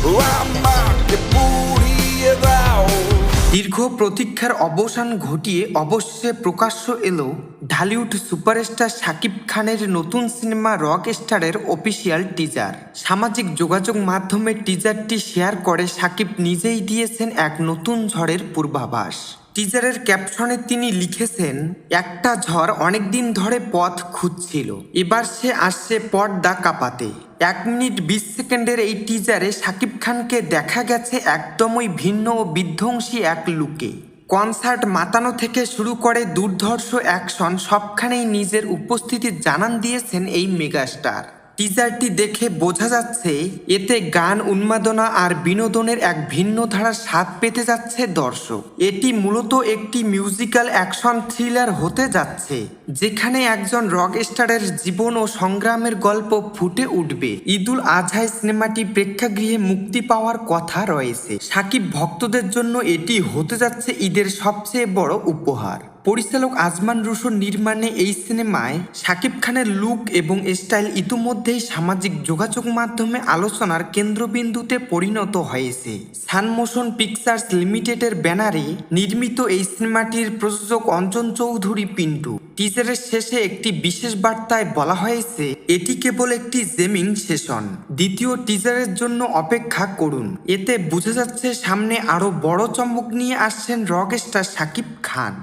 আমাকে পুড়িয়ে দাও। দীর্ঘ প্রতীক্ষার অবসান ঘটিয়ে অবশেষে প্রকাশ্য এলো ঢালিউড সুপারস্টার শাকিব খানের নতুন সিনেমা রক স্টারের অফিসিয়াল টিজার। সামাজিক যোগাযোগ মাধ্যমে টিজারটি শেয়ার করে শাকিব নিজেই দিয়েছেন এক নতুন ঝড়ের পূর্বাভাস। টিজারের ক্যাপশনে তিনি লিখেছেন, একটা ঝড় অনেকদিন ধরে পথ খুঁজছিল, এবার সে আসছে পর্দা কাঁপাতে। 1 মিনিট 20 সেকেন্ডের এই টিজারে শাকিব খানকে দেখা গেছে একদমই ভিন্ন ও বিধ্বংসী এক লুকে। কনসার্ট মাতানো থেকে শুরু করে দুর্ধর্ষ অ্যাকশন সবখানেই নিজের উপস্থিতি জানান দিয়েছেন এই মেগাস্টার। টিজারটি দেখে বোঝা যাচ্ছে এতে গান, উন্মাদনা আর বিনোদনের এক ভিন্ন ধারার স্বাদ পেতে যাচ্ছে দর্শক। এটি মূলত একটি মিউজিক্যাল অ্যাকশন থ্রিলার হতে যাচ্ছে, যেখানে একজন রক স্টারের জীবন ও সংগ্রামের গল্প ফুটে উঠবে। ঈদুল আজহায় সিনেমাটি প্রেক্ষাগৃহে মুক্তি পাওয়ার কথা রয়েছে। শাকিব ভক্তদের জন্য এটি হতে যাচ্ছে ঈদের সবচেয়ে বড় উপহার। পরিচালক আজমান রুশোর নির্মাণে এই সিনেমায় শাকিব খানের লুক এবং স্টাইল ইতিমধ্যেই সামাজিক যোগাযোগ মাধ্যমে আলোচনার কেন্দ্রবিন্দুতে পরিণত হয়েছে। সান মোশন পিকচার্স লিমিটেডের ব্যানারে নির্মিত এই সিনেমাটির প্রযোজক অঞ্জন চৌধুরী পিন্টু। টিজারের শেষে একটি বিশেষ বার্তায় বলা হয়েছে, এটি কেবল একটি জেমিং সেশন, দ্বিতীয় টিজারের জন্য অপেক্ষা করুন। এতে বোঝা যাচ্ছে সামনে আরও বড় চমক নিয়ে আসছেন রক স্টার শাকিব খান।